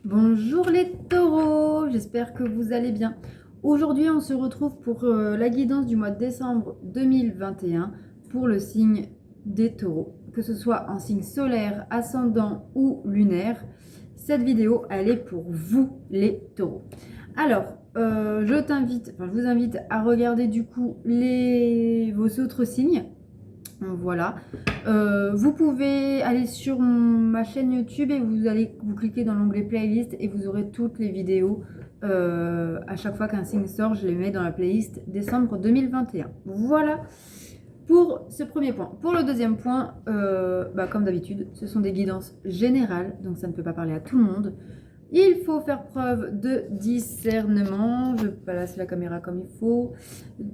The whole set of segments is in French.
Bonjour les taureaux, j'espère que vous allez bien. Aujourd'hui, on se retrouve pour la guidance du mois de décembre 2021 pour le signe des taureaux. Que ce soit en signe solaire, ascendant ou lunaire, cette vidéo, elle est pour vous les taureaux. Alors, je vous invite à regarder du coup vos autres signes. Voilà. Vous pouvez aller sur ma chaîne YouTube et vous cliquez dans l'onglet playlist et vous aurez toutes les vidéos. À chaque fois qu'un signe sort, je les mets dans la playlist décembre 2021. Voilà pour ce premier point. Pour le deuxième point, comme d'habitude, ce sont des guidances générales, donc ça ne peut pas parler à tout le monde. Il faut faire preuve de discernement. Je place la caméra comme il faut.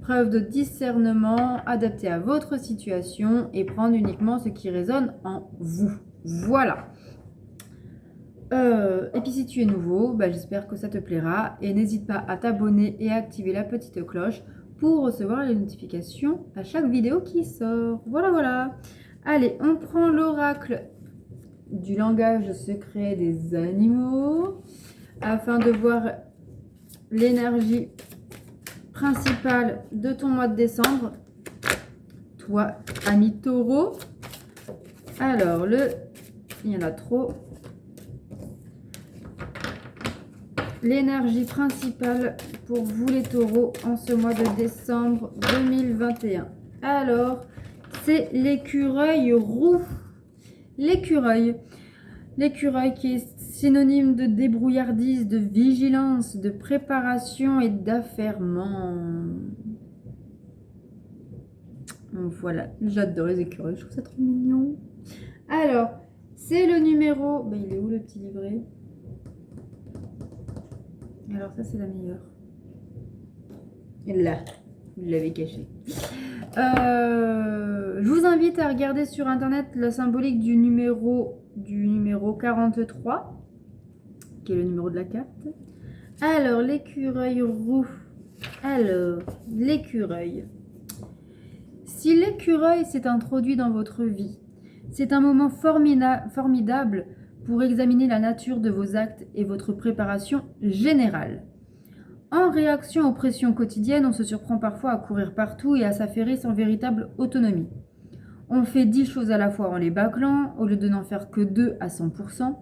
Preuve de discernement adapté à votre situation et prendre uniquement ce qui résonne en vous. Voilà. Et puis si tu es nouveau, j'espère que ça te plaira. Et n'hésite pas à t'abonner et à activer la petite cloche pour recevoir les notifications à chaque vidéo qui sort. Voilà. Allez, on prend l'oracle du langage secret des animaux afin de voir l'énergie principale de ton mois de décembre. Toi, ami taureau. Alors, il y en a trop. L'énergie principale pour vous les taureaux en ce mois de décembre 2021. Alors, c'est l'écureuil roux. L'écureuil qui est synonyme de débrouillardise, de vigilance, de préparation et d'affairement. Voilà, j'adore les écureuils, je trouve ça trop mignon. Alors, c'est le numéro... il est où le petit livret? Alors ça, c'est la meilleure. Là, vous l'avez caché. Je vous invite à regarder sur internet la symbolique du numéro 43, qui est le numéro de la carte. Alors, l'écureuil roux. Alors, l'écureuil. Si l'écureuil s'est introduit dans votre vie, c'est un moment formidable pour examiner la nature de vos actes et votre préparation générale. En réaction aux pressions quotidiennes, on se surprend parfois à courir partout et à s'affairer sans véritable autonomie. On fait 10 choses à la fois en les bâclant, au lieu de n'en faire que 2 à 100%.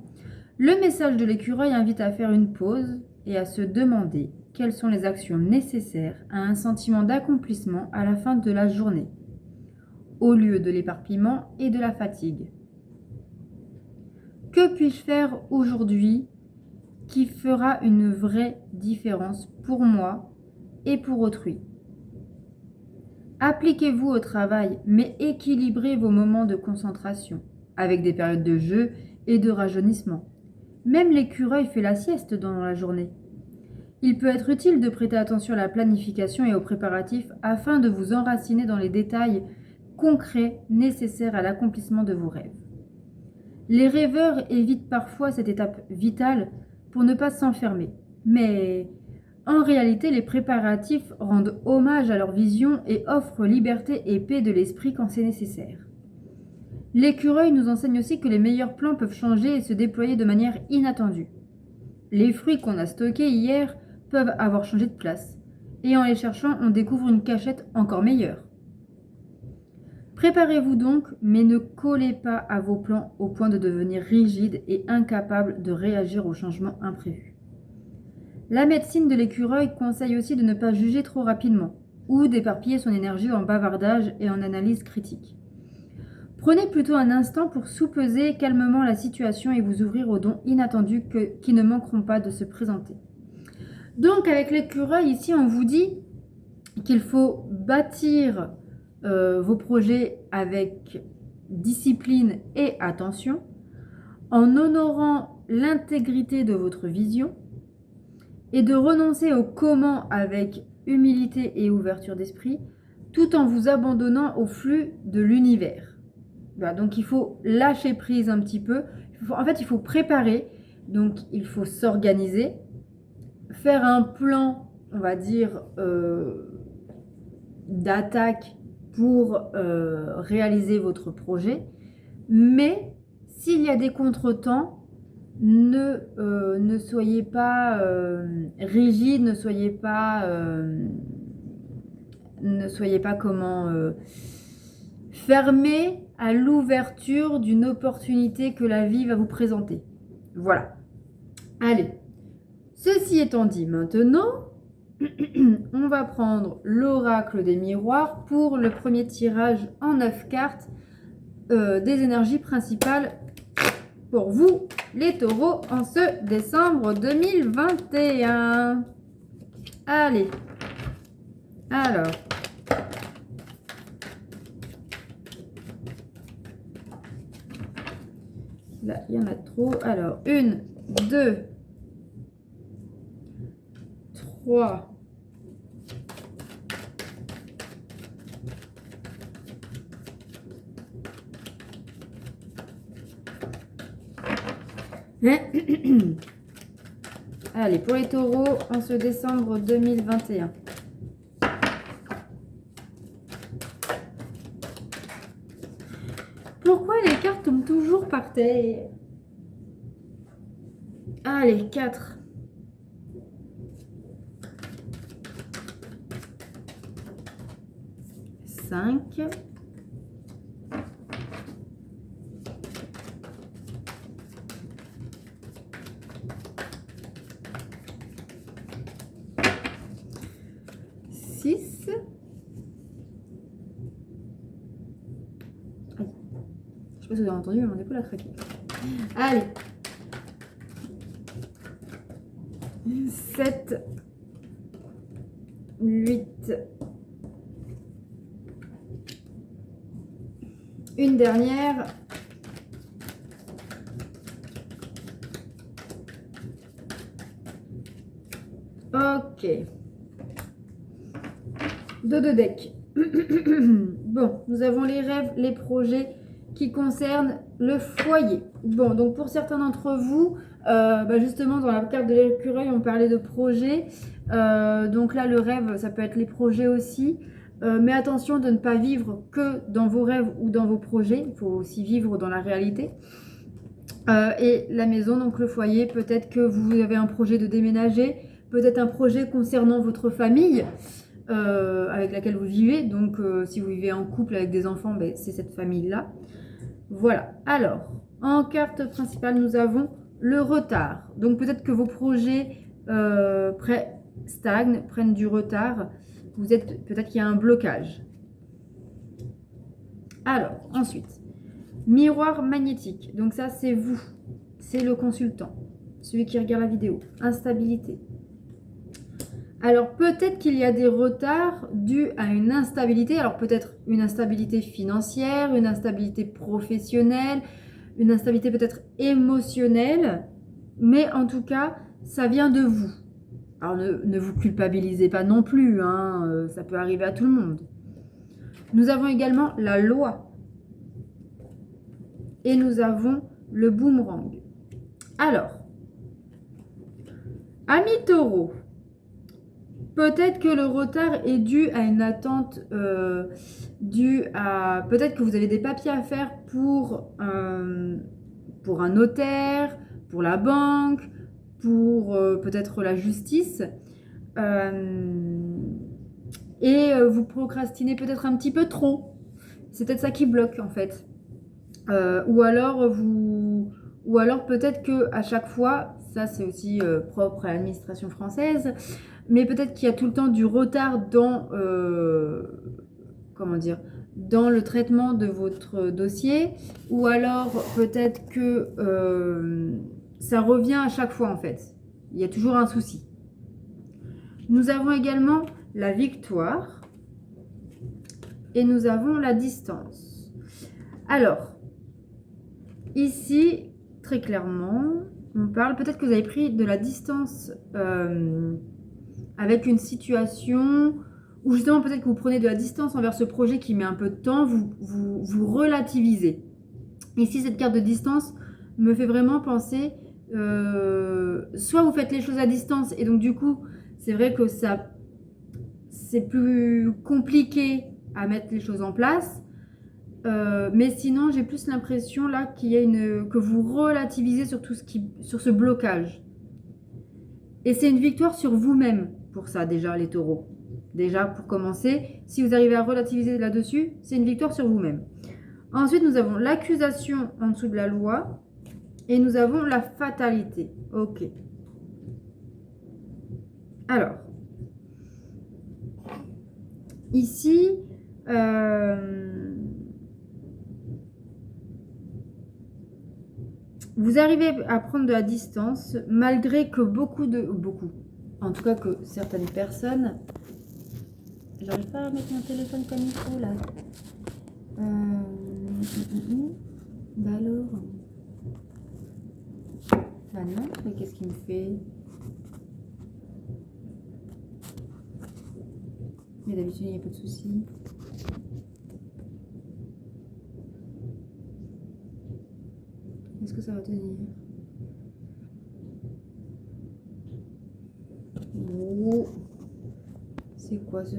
Le message de l'écureuil invite à faire une pause et à se demander quelles sont les actions nécessaires à un sentiment d'accomplissement à la fin de la journée, au lieu de l'éparpillement et de la fatigue. Que puis-je faire aujourd'hui qui fera une vraie différence pour moi et pour autrui? Appliquez-vous au travail, mais équilibrez vos moments de concentration, avec des périodes de jeu et de rajeunissement. Même l'écureuil fait la sieste dans la journée. Il peut être utile de prêter attention à la planification et aux préparatifs afin de vous enraciner dans les détails concrets nécessaires à l'accomplissement de vos rêves. Les rêveurs évitent parfois cette étape vitale pour ne pas s'enfermer, mais en réalité, les préparatifs rendent hommage à leur vision et offrent liberté et paix de l'esprit quand c'est nécessaire. L'écureuil nous enseigne aussi que les meilleurs plans peuvent changer et se déployer de manière inattendue. Les fruits qu'on a stockés hier peuvent avoir changé de place, et en les cherchant, on découvre une cachette encore meilleure. Préparez-vous donc, mais ne collez pas à vos plans au point de devenir rigide et incapable de réagir aux changements imprévus. La médecine de l'écureuil conseille aussi de ne pas juger trop rapidement ou d'éparpiller son énergie en bavardage et en analyse critique. Prenez plutôt un instant pour soupeser calmement la situation et vous ouvrir aux dons inattendus qui ne manqueront pas de se présenter. Donc avec l'écureuil, ici, on vous dit qu'il faut bâtir vos projets avec discipline et attention, en honorant l'intégrité de votre vision, et de renoncer au comment avec humilité et ouverture d'esprit, tout en vous abandonnant au flux de l'univers. Voilà, donc il faut lâcher prise un petit peu. Il faut préparer, donc il faut s'organiser, faire un plan, on va dire, d'attaque pour réaliser votre projet. Mais s'il y a des contretemps, ne soyez pas rigide, ne soyez pas comment fermé à l'ouverture d'une opportunité que la vie va vous présenter. Voilà. Allez. Ceci étant dit, maintenant, on va prendre l'oracle des miroirs pour le premier tirage en 9 cartes des énergies principales pour vous, les taureaux, en ce décembre 2021. Allez. Alors. Là, il y en a trop. Alors, 1, 2, 3, 4. Allez, pour les taureaux, en ce décembre 2021. Pourquoi les cartes tombent toujours par terre? Allez, 4. 5. 6. Je sais pas si vous avez entendu, mais mon épaule a craqué. Allez. 7. 8. Une dernière. Ok. Deux decks. Bon, nous avons les rêves, les projets qui concernent le foyer. Bon, donc pour certains d'entre vous, justement dans la carte de l'écureuil, on parlait de projets. Donc là, le rêve, ça peut être les projets aussi. Mais attention de ne pas vivre que dans vos rêves ou dans vos projets. Il faut aussi vivre dans la réalité. Et la maison, donc le foyer, peut-être que vous avez un projet de déménager, peut-être un projet concernant votre famille avec laquelle vous vivez. Donc si vous vivez en couple avec des enfants, ben, c'est cette famille-là. Voilà. Alors, en carte principale, nous avons le retard. Donc peut-être que vos projets stagnent, prennent du retard. Peut-être qu'il y a un blocage. Alors, ensuite, miroir magnétique. Donc ça, c'est vous. C'est le consultant. Celui qui regarde la vidéo. Instabilité. Alors, peut-être qu'il y a des retards dus à une instabilité. Alors, peut-être une instabilité financière, une instabilité professionnelle, une instabilité peut-être émotionnelle. Mais en tout cas, ça vient de vous. Alors, ne vous culpabilisez pas non plus. Hein, ça peut arriver à tout le monde. Nous avons également la loi. Et nous avons le boomerang. Alors, amis taureaux, peut-être que le retard est dû à une attente, peut-être que vous avez des papiers à faire pour un notaire, pour la banque, pour peut-être la justice. Et vous procrastinez peut-être un petit peu trop. C'est peut-être ça qui bloque en fait. Ou alors peut-être que à chaque fois, ça c'est aussi propre à l'administration française, mais peut-être qu'il y a tout le temps du retard dans dans le traitement de votre dossier, ou alors peut-être que ça revient à chaque fois en fait. Il y a toujours un souci. Nous avons également la victoire et nous avons la distance. Alors, ici, très clairement, on parle, peut-être que vous avez pris de la distance avec une situation, ou justement peut-être que vous prenez de la distance envers ce projet qui met un peu de temps, vous relativisez. Ici, cette carte de distance me fait vraiment penser, soit vous faites les choses à distance, et donc du coup, c'est vrai que c'est plus compliqué à mettre les choses en place, Mais sinon, j'ai plus l'impression là qu'il y a que vous relativisez sur tout sur ce blocage. Et c'est une victoire sur vous-même pour ça déjà, les taureaux. Déjà, pour commencer, si vous arrivez à relativiser là-dessus, c'est une victoire sur vous-même. Ensuite, nous avons l'accusation en dessous de la loi et nous avons la fatalité. Ok. Alors, ici, vous arrivez à prendre de la distance malgré que beaucoup, en tout cas que certaines personnes, j'arrive pas à mettre mon téléphone comme il faut là. Bah alors. Bah non, mais qu'est-ce qu'il me fait? Mais d'habitude, il n'y a pas de souci. Est-ce que ça va tenir? Oh. C'est quoi ce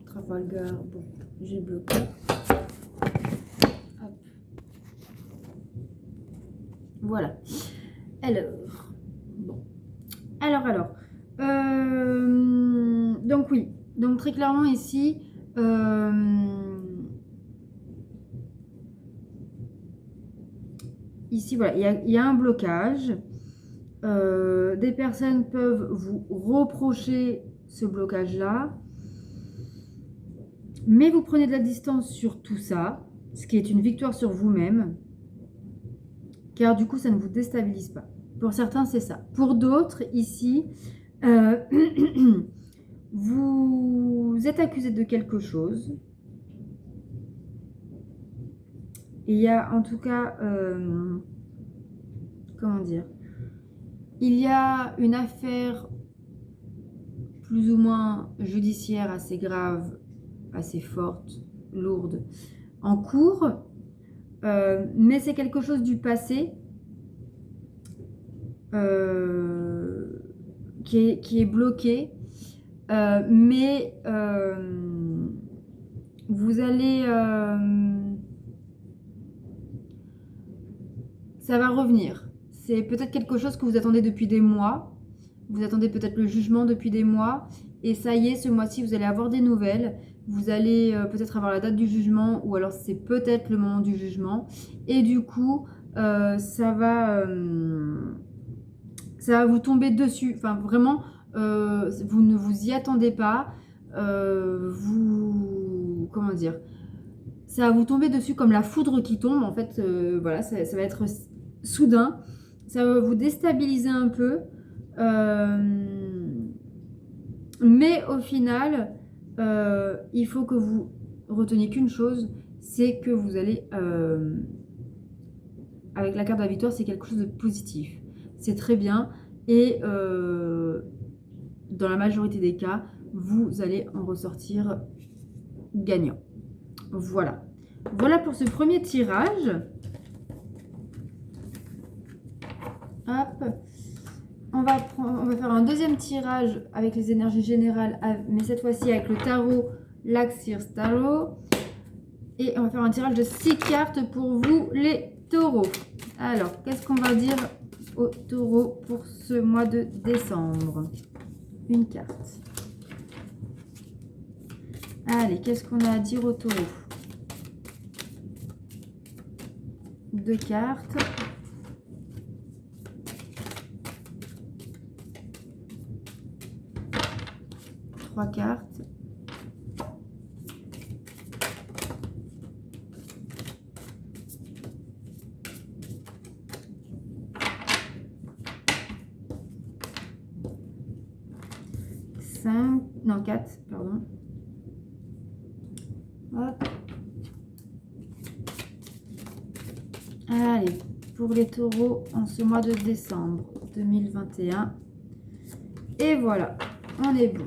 Trafalgar? Bon, j'ai bloqué. Hop. Voilà. Alors. Bon. Alors. Donc oui. Donc très clairement ici, ici voilà, il y a un blocage. Des personnes peuvent vous reprocher ce blocage-là, mais vous prenez de la distance sur tout ça, ce qui est une victoire sur vous-même, car du coup, ça ne vous déstabilise pas. Pour certains, c'est ça. Pour d'autres, ici, vous êtes accusé de quelque chose. Et il y a en tout cas, comment dire, il y a une affaire plus ou moins judiciaire assez grave, assez forte, lourde, en cours, mais c'est quelque chose du passé qui est bloqué, mais vous allez... ça va revenir. C'est peut-être quelque chose que vous attendez depuis des mois. Vous attendez peut-être le jugement depuis des mois. Et ça y est, ce mois-ci, vous allez avoir des nouvelles. Vous allez peut-être avoir la date du jugement ou alors c'est peut-être le moment du jugement. Et du coup, ça va vous tomber dessus. Enfin, vraiment, vous ne vous y attendez pas. Comment dire? Ça va vous tomber dessus comme la foudre qui tombe. En fait, voilà, ça va être soudain. Ça va vous déstabiliser un peu. Mais au final, il faut que vous reteniez qu'une chose, c'est que vous allez, avec la carte de la victoire, c'est quelque chose de positif. C'est très bien. Et dans la majorité des cas, vous allez en ressortir gagnant. Voilà. Voilà pour ce premier tirage. Hop. On va faire un deuxième tirage avec les énergies générales, mais cette fois-ci avec le tarot, l'Axios Tarot. Et on va faire un tirage de 6 cartes pour vous, les taureaux. Alors, qu'est-ce qu'on va dire aux taureaux pour ce mois de décembre? Une carte. Allez, qu'est-ce qu'on a à dire aux taureaux? 2 cartes. Trois cartes. Non, 4, pardon. Hop. Allez, pour les taureaux en ce mois de décembre 2021. Et voilà, on est bon.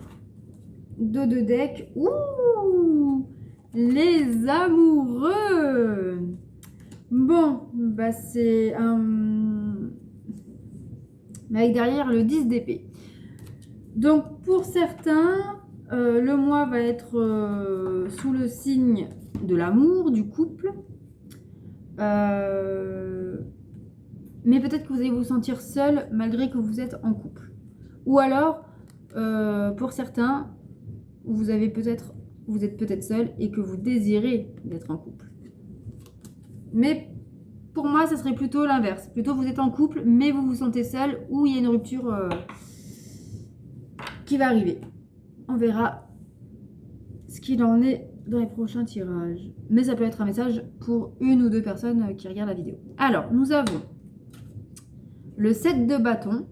Dos de deck. Ouh, les amoureux. Bon, bah c'est un... Mais avec derrière le 10 d'épée. Donc pour certains, le mois va être sous le signe de l'amour, du couple. Mais peut-être que vous allez vous sentir seul malgré que vous êtes en couple. Ou alors, pour certains, vous êtes peut-être seul et que vous désirez d'être en couple. Mais pour moi, ça serait plutôt l'inverse. Plutôt vous êtes en couple, mais vous vous sentez seul ou il y a une rupture qui va arriver. On verra ce qu'il en est dans les prochains tirages. Mais ça peut être un message pour une ou deux personnes qui regardent la vidéo. Alors, nous avons le 7 de bâton.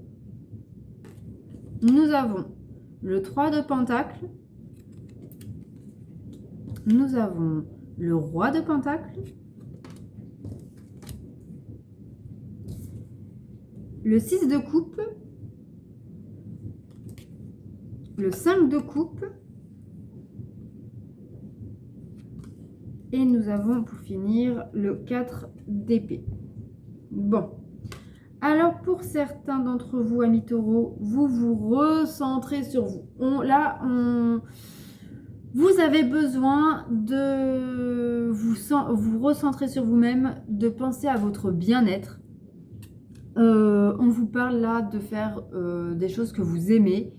Nous avons le 3 de pentacle. Nous avons le roi de pentacle. Le 6 de coupe. Le 5 de coupe. Et nous avons pour finir le 4 d'épée. Bon. Alors pour certains d'entre vous, amis taureaux, vous vous recentrez sur vous. Vous avez besoin de vous recentrer sur vous-même, de penser à votre bien-être. On vous parle là de faire des choses que vous aimez.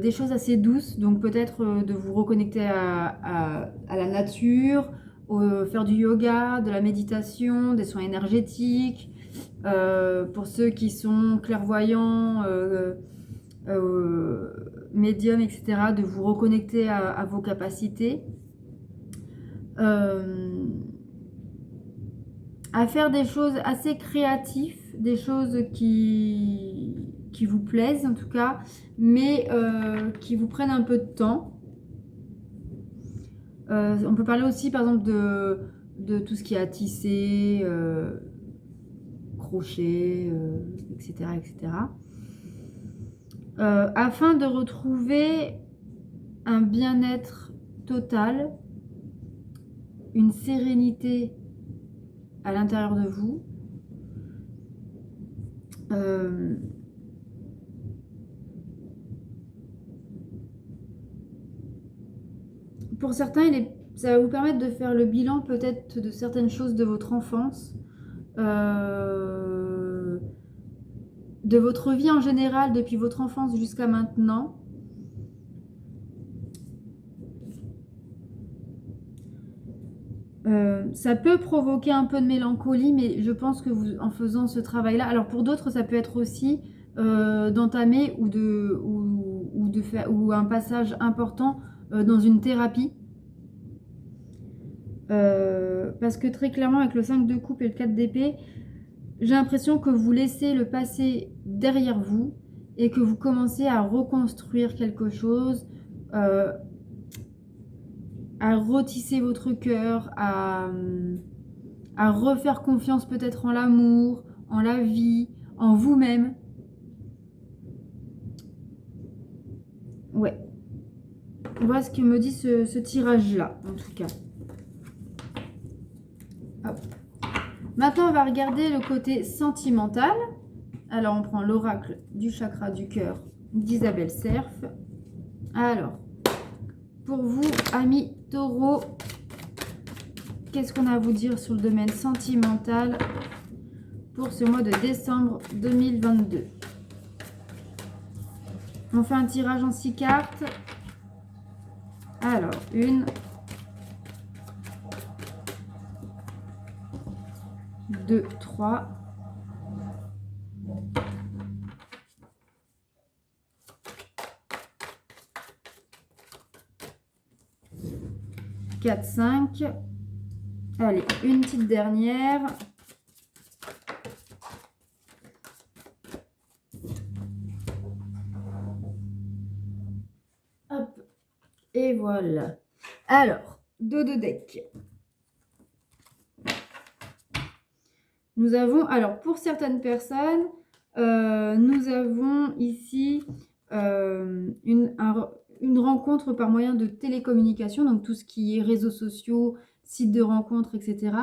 Des choses assez douces, donc peut-être de vous reconnecter à la nature, faire du yoga, de la méditation, des soins énergétiques, pour ceux qui sont clairvoyants, médiums, etc., de vous reconnecter à vos capacités, à faire des choses assez créatives, des choses qui vous plaisent en tout cas, mais qui vous prennent un peu de temps. On peut parler aussi par exemple de tout ce qui est à tisser, crochet, etc. etc. Afin de retrouver un bien-être total, une sérénité à l'intérieur de vous. Pour certains, ça va vous permettre de faire le bilan peut-être de certaines choses de votre enfance, de votre vie en général depuis votre enfance jusqu'à maintenant. Ça peut provoquer un peu de mélancolie, mais je pense que en faisant ce travail-là, alors pour d'autres, ça peut être aussi d'entamer ou un passage important dans une thérapie. Parce que très clairement, avec le 5 de coupe et le 4 d'épée, j'ai l'impression que vous laissez le passé derrière vous et que vous commencez à reconstruire quelque chose, à retisser votre cœur, à refaire confiance peut-être en l'amour, en la vie, en vous-même. Ouais. Voilà ce que me dit ce tirage-là, en tout cas. Hop. Maintenant, on va regarder le côté sentimental. Alors, on prend l'oracle du chakra du cœur d'Isabelle Cerf. Alors, pour vous, amis taureaux, qu'est-ce qu'on a à vous dire sur le domaine sentimental pour ce mois de décembre 2022? On fait un tirage en 6 cartes. Alors, 1, 2, 3. 4, 5. Allez, une petite dernière. Hop. Et voilà. Alors, dos de deck. Nous avons, alors pour certaines personnes, nous avons ici une rencontre par moyen de télécommunication, donc tout ce qui est réseaux sociaux, sites de rencontres, etc.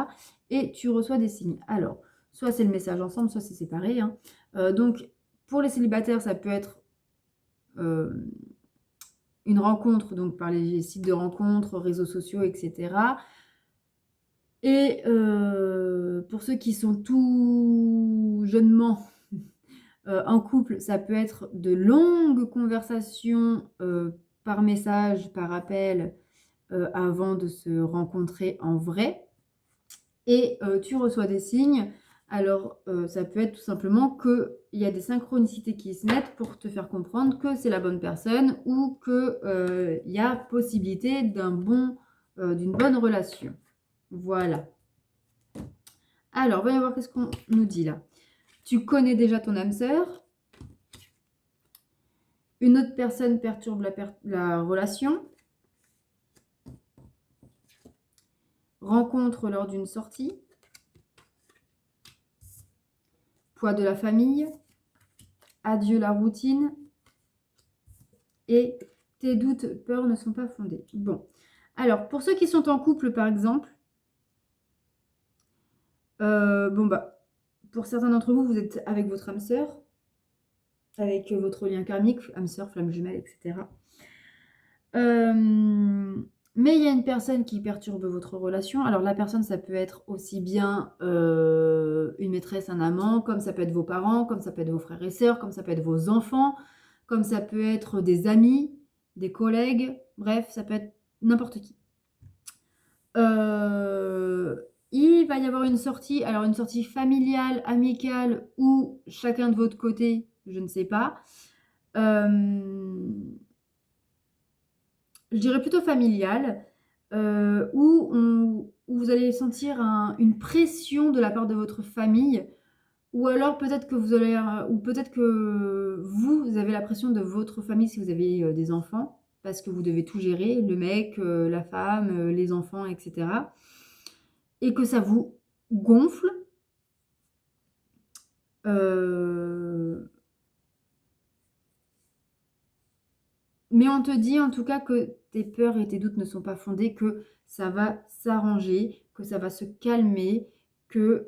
Et tu reçois des signes. Alors, soit c'est le message ensemble, soit c'est séparé. Hein. Donc, pour les célibataires, ça peut être une rencontre, donc par les sites de rencontres, réseaux sociaux, etc. Et pour ceux qui sont tout jeunement en couple, ça peut être de longues conversations par message, par appel, avant de se rencontrer en vrai. Et tu reçois des signes. Alors, ça peut être tout simplement qu'il y a des synchronicités qui se mettent pour te faire comprendre que c'est la bonne personne ou qu'il y a possibilité d'une bonne relation. Voilà. Alors, voyons voir qu'est-ce qu'on nous dit là. Tu connais déjà ton âme sœur. Une autre personne perturbe la relation. Rencontre lors d'une sortie. Poids de la famille. Adieu la routine. Et tes doutes, peurs ne sont pas fondés. Bon. Alors, pour ceux qui sont en couple, par exemple, pour certains d'entre vous, vous êtes avec votre âme sœur, avec votre lien karmique, âme sœur, flamme jumelle, etc. Mais il y a une personne qui perturbe votre relation. Alors, la personne, ça peut être aussi bien une maîtresse, un amant, comme ça peut être vos parents, comme ça peut être vos frères et sœurs, comme ça peut être vos enfants, comme ça peut être des amis, des collègues, bref, ça peut être n'importe qui. Il va y avoir une sortie, alors une sortie familiale, amicale ou chacun de votre côté, je ne sais pas. Je dirais plutôt familiale, où vous allez sentir une pression de la part de votre famille, ou alors peut-être que vous avez la pression de votre famille si vous avez des enfants, parce que vous devez tout gérer, le mec, la femme, les enfants, etc. Et que ça vous gonfle. Mais on te dit en tout cas que tes peurs et tes doutes ne sont pas fondés, que ça va s'arranger, que ça va se calmer, que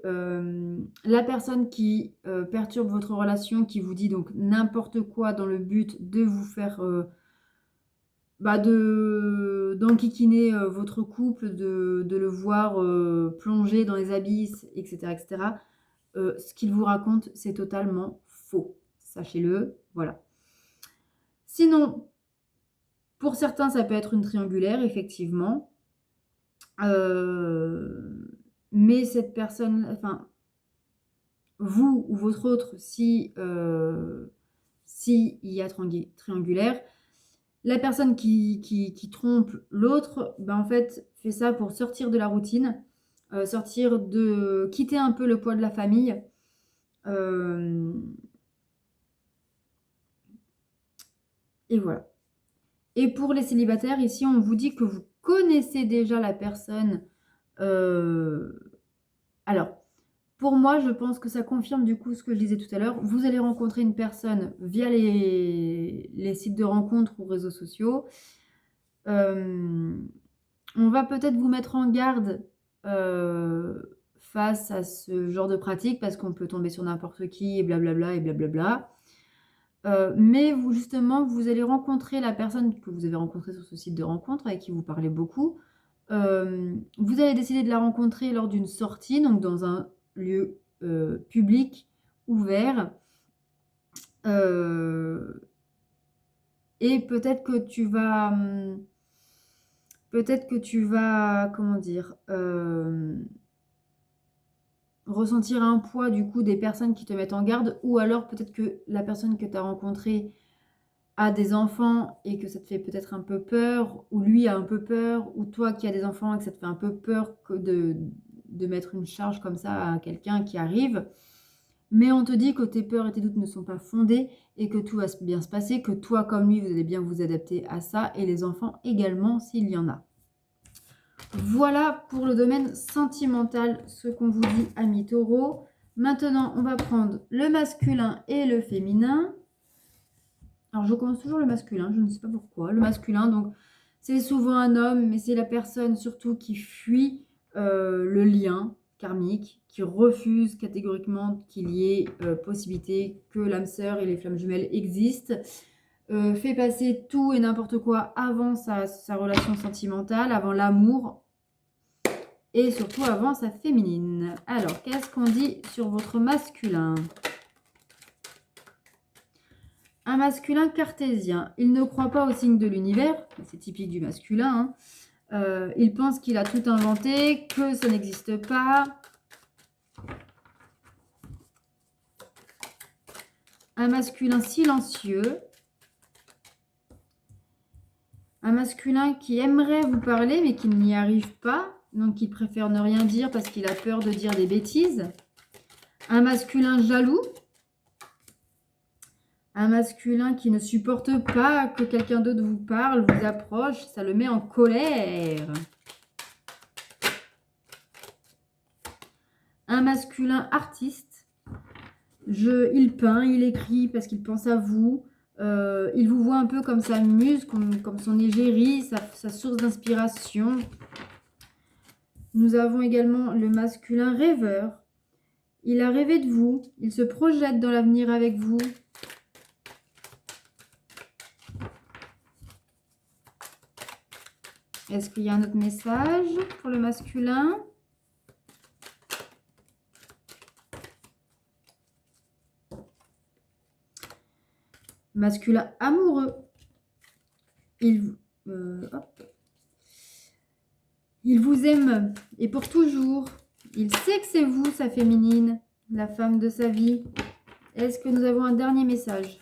la personne qui perturbe votre relation, qui vous dit donc n'importe quoi dans le but de vous faire d'enquiquiner votre couple, de le voir plonger dans les abysses, etc., etc. Ce qu'il vous raconte, c'est totalement faux. Sachez-le, voilà. Sinon, pour certains, ça peut être une triangulaire, effectivement. Mais cette personne, enfin, vous ou votre autre, si il y a triangulaire, la personne qui trompe l'autre, en fait, fait ça pour sortir de la routine, quitter un peu le poids de la famille. Et voilà. Et pour les célibataires, ici, on vous dit que vous connaissez déjà la personne. Alors, pour moi, je pense que ça confirme du coup ce que je disais tout à l'heure. Vous allez rencontrer une personne via les sites de rencontres ou réseaux sociaux. On va peut-être vous mettre en garde face à ce genre de pratique parce qu'on peut tomber sur n'importe qui et blablabla et blablabla. Mais vous, justement, vous allez rencontrer la personne que vous avez rencontrée sur ce site de rencontre, avec qui vous parlez beaucoup. Vous allez décider de la rencontrer lors d'une sortie, donc dans un lieu public, ouvert. Et peut-être que tu vas, comment dire, ressentir un poids du coup des personnes qui te mettent en garde, ou alors peut-être que la personne que tu as rencontrée a des enfants et que ça te fait peut-être un peu peur, ou lui a un peu peur, ou toi qui as des enfants et que ça te fait un peu peur de mettre une charge comme ça à quelqu'un qui arrive. Mais on te dit que tes peurs et tes doutes ne sont pas fondés et que tout va bien se passer, que toi comme lui, vous allez bien vous adapter à ça, et les enfants également s'il y en a. Voilà pour le domaine sentimental, ce qu'on vous dit, amis taureaux. Maintenant, on va prendre le masculin et le féminin. Alors, je commence toujours le masculin, je ne sais pas pourquoi. Le masculin, donc, c'est souvent un homme, mais c'est la personne surtout qui fuit le lien karmique, qui refuse catégoriquement qu'il y ait possibilité que l'âme sœur et les flammes jumelles existent, fait passer tout et n'importe quoi avant sa relation sentimentale, avant l'amour. et surtout avant sa féminine. Alors, qu'est-ce qu'on dit sur votre masculin? Un masculin cartésien. Il ne croit pas au signe de l'univers. C'est typique du masculin. Il pense qu'il a tout inventé, que ça n'existe pas. Un masculin silencieux. Un masculin qui aimerait vous parler, mais qui n'y arrive pas. Donc, il préfère ne rien dire parce qu'il a peur de dire des bêtises. Un masculin jaloux. Un masculin qui ne supporte pas que quelqu'un d'autre vous parle, vous approche. Ça le met en colère. Un masculin artiste. Il peint, il écrit parce qu'il pense à vous. Il vous voit un peu comme sa muse, comme son égérie, sa source d'inspiration. Nous avons également le masculin rêveur. Il a rêvé de vous. Il se projette dans l'avenir avec vous. Est-ce qu'il y a un autre message pour le masculin? Masculin amoureux. Il vous aime et pour toujours. Il sait que c'est vous, sa féminine, la femme de sa vie. Est-ce que nous avons un dernier message?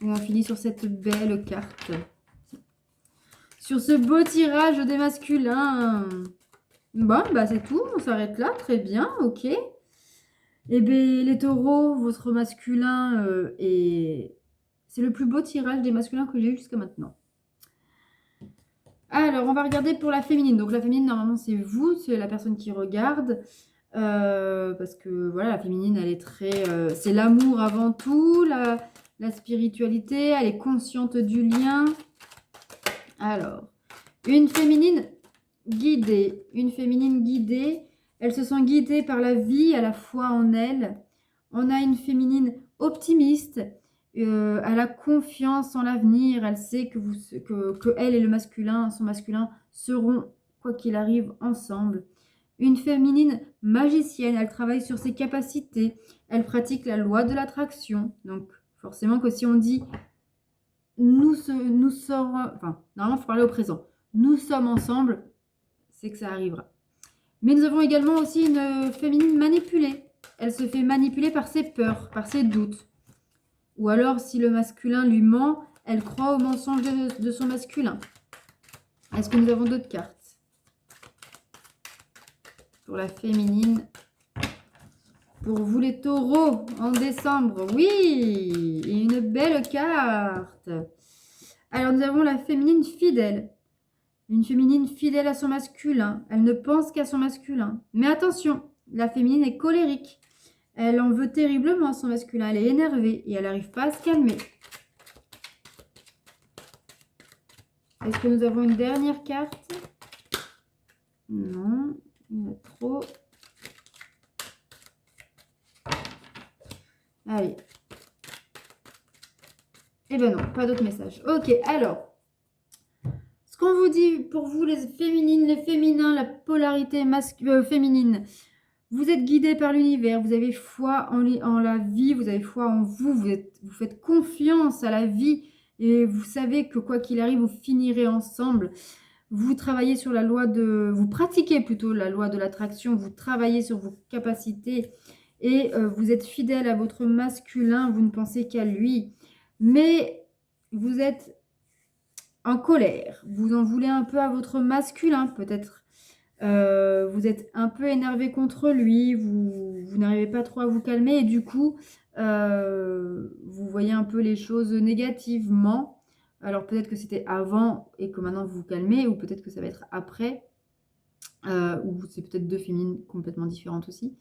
Et on finit sur cette belle carte. Sur ce beau tirage des masculins. Bon, bah c'est tout. On s'arrête là. Très bien. Ok. Eh bien, les taureaux, votre masculin c'est le plus beau tirage des masculins que j'ai eu jusqu'à maintenant. Alors, on va regarder pour la féminine. Donc, la féminine, normalement, c'est vous, c'est la personne qui regarde. Parce que, voilà, la féminine, elle est très... c'est l'amour avant tout, la spiritualité, elle est consciente du lien. Alors, une féminine guidée. Une féminine guidée, elle se sent guidée par la vie, à la foi en elle. On a une féminine optimiste. Elle a confiance en l'avenir. Elle sait que elle et le masculin, son masculin, seront, quoi qu'il arrive, ensemble. Une féminine magicienne. Elle travaille sur ses capacités. Elle pratique la loi de l'attraction. Donc, forcément que si on dit nous sommes... Enfin, normalement, il faut parler au présent. Nous sommes ensemble, c'est que ça arrivera. Mais nous avons également aussi une féminine manipulée. Elle se fait manipuler par ses peurs, par ses doutes. Ou alors, si le masculin lui ment, elle croit au mensonge de son masculin. Est-ce que nous avons d'autres cartes pour la féminine? Pour vous les taureaux, en décembre, oui, et une belle carte. Alors, nous avons la féminine fidèle. Une féminine fidèle à son masculin. Elle ne pense qu'à son masculin. Mais attention, la féminine est colérique. Elle en veut terriblement à son masculin. Elle est énervée et elle n'arrive pas à se calmer. Est-ce que nous avons une dernière carte? Non, il y en a trop. Allez. Eh ben non, pas d'autres messages. Ok, alors. Ce qu'on vous dit pour vous, les féminines, les féminins, la polarité féminine. Vous êtes guidés par l'univers, vous avez foi en la vie, vous avez foi en vous, vous faites confiance à la vie et vous savez que quoi qu'il arrive, vous finirez ensemble. Vous travaillez sur la loi vous pratiquez plutôt la loi de l'attraction, vous travaillez sur vos capacités et vous êtes fidèle à votre masculin, vous ne pensez qu'à lui. Mais vous êtes en colère, vous en voulez un peu à votre masculin peut-être. Vous êtes un peu énervé contre lui, vous n'arrivez pas trop à vous calmer et du coup, vous voyez un peu les choses négativement. Alors peut-être que c'était avant et que maintenant vous vous calmez, ou peut-être que ça va être après, ou c'est peut-être deux féminines complètement différentes aussi.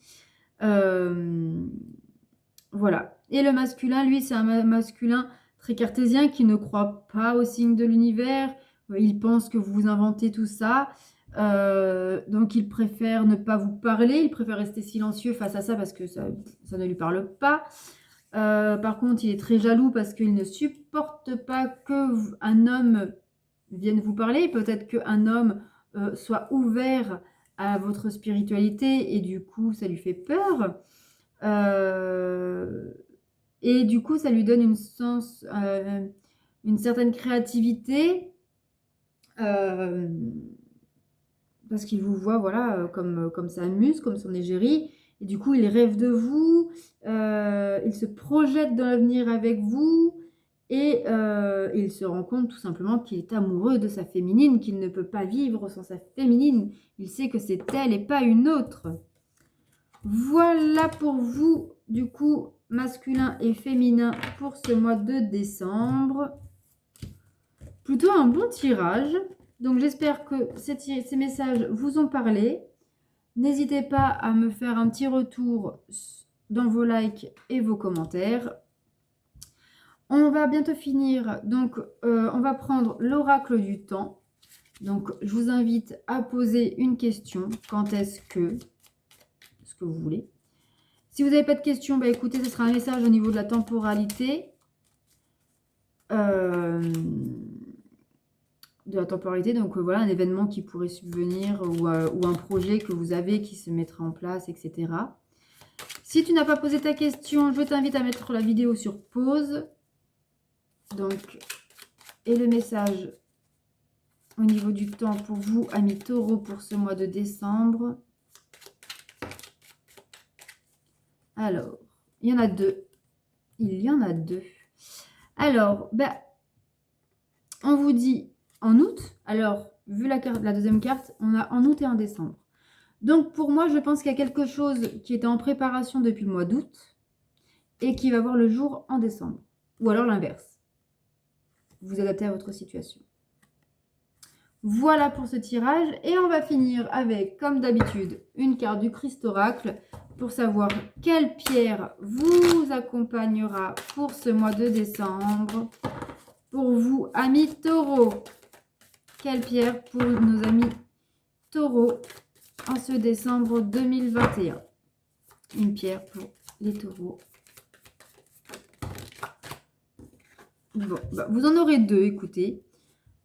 Voilà. Et le masculin, lui, c'est un masculin très cartésien qui ne croit pas au signe de l'univers. Il pense que vous inventez tout ça. Donc il préfère ne pas vous parler, il préfère rester silencieux face à ça parce que ça ne lui parle pas. Par contre, il est très jaloux parce qu'il ne supporte pas qu'un homme vienne vous parler. Peut-être qu'un homme soit ouvert à votre spiritualité et du coup, ça lui fait peur. Et du coup, ça lui donne une certaine créativité parce qu'il vous voit voilà, comme sa muse, comme son égérie. Et du coup, il rêve de vous, il se projette dans l'avenir avec vous et il se rend compte tout simplement qu'il est amoureux de sa féminine, qu'il ne peut pas vivre sans sa féminine. Il sait que c'est elle et pas une autre. Voilà pour vous, du coup, masculin et féminin pour ce mois de décembre. Plutôt un bon tirage. Donc j'espère que ces messages vous ont parlé. N'hésitez pas à me faire un petit retour dans vos likes et vos commentaires. On va bientôt finir. Donc on va prendre l'oracle du temps. Donc je vous invite à poser une question. Quand est-ce que vous voulez. Si vous n'avez pas de questions, bah écoutez, ce sera un message au niveau de la temporalité. Donc voilà, un événement qui pourrait subvenir ou un projet que vous avez qui se mettra en place, etc. Si tu n'as pas posé ta question, je t'invite à mettre la vidéo sur pause. Donc, et le message au niveau du temps pour vous, amis taureaux, pour ce mois de décembre. Alors, il y en a deux. Il y en a deux. Alors, on vous dit en août. Alors, vu la deuxième carte, on a en août et en décembre. Donc, pour moi, je pense qu'il y a quelque chose qui était en préparation depuis le mois d'août et qui va voir le jour en décembre. Ou alors l'inverse. Vous adaptez à votre situation. Voilà pour ce tirage. Et on va finir avec, comme d'habitude, une carte du Christ Oracle pour savoir quelle pierre vous accompagnera pour ce mois de décembre. Pour vous, amis taureaux, quelle pierre pour nos amis taureaux en ce décembre 2021? Une pierre pour les taureaux. Bon, vous en aurez deux, écoutez.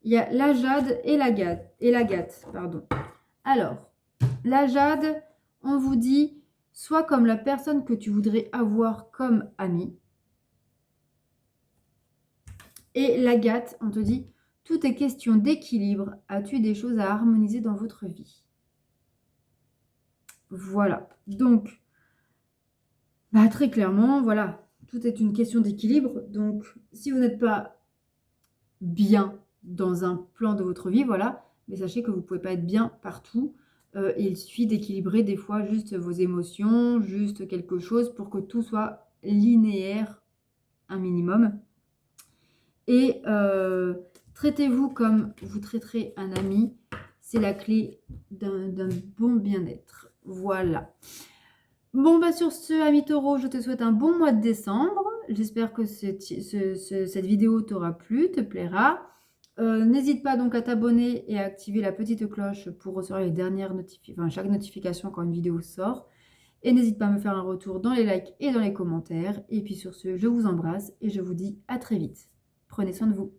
Il y a la jade et l'agate. Pardon. Alors, la jade, on vous dit, soit comme la personne que tu voudrais avoir comme amie. Et l'agate, on te dit, tout est question d'équilibre. As-tu des choses à harmoniser dans votre vie? Voilà. Donc, très clairement, voilà. Tout est une question d'équilibre. Donc, si vous n'êtes pas bien dans un plan de votre vie, voilà. Mais sachez que vous ne pouvez pas être bien partout. Il suffit d'équilibrer des fois juste vos émotions, juste quelque chose pour que tout soit linéaire un minimum. Et traitez-vous comme vous traiterez un ami. C'est la clé d'un bon bien-être. Voilà. Bon, sur ce, amis taureaux, je te souhaite un bon mois de décembre. J'espère que cette vidéo t'aura plu, te plaira. N'hésite pas donc à t'abonner et à activer la petite cloche pour recevoir les dernières chaque notification quand une vidéo sort. Et n'hésite pas à me faire un retour dans les likes et dans les commentaires. Et puis sur ce, je vous embrasse et je vous dis à très vite. Prenez soin de vous.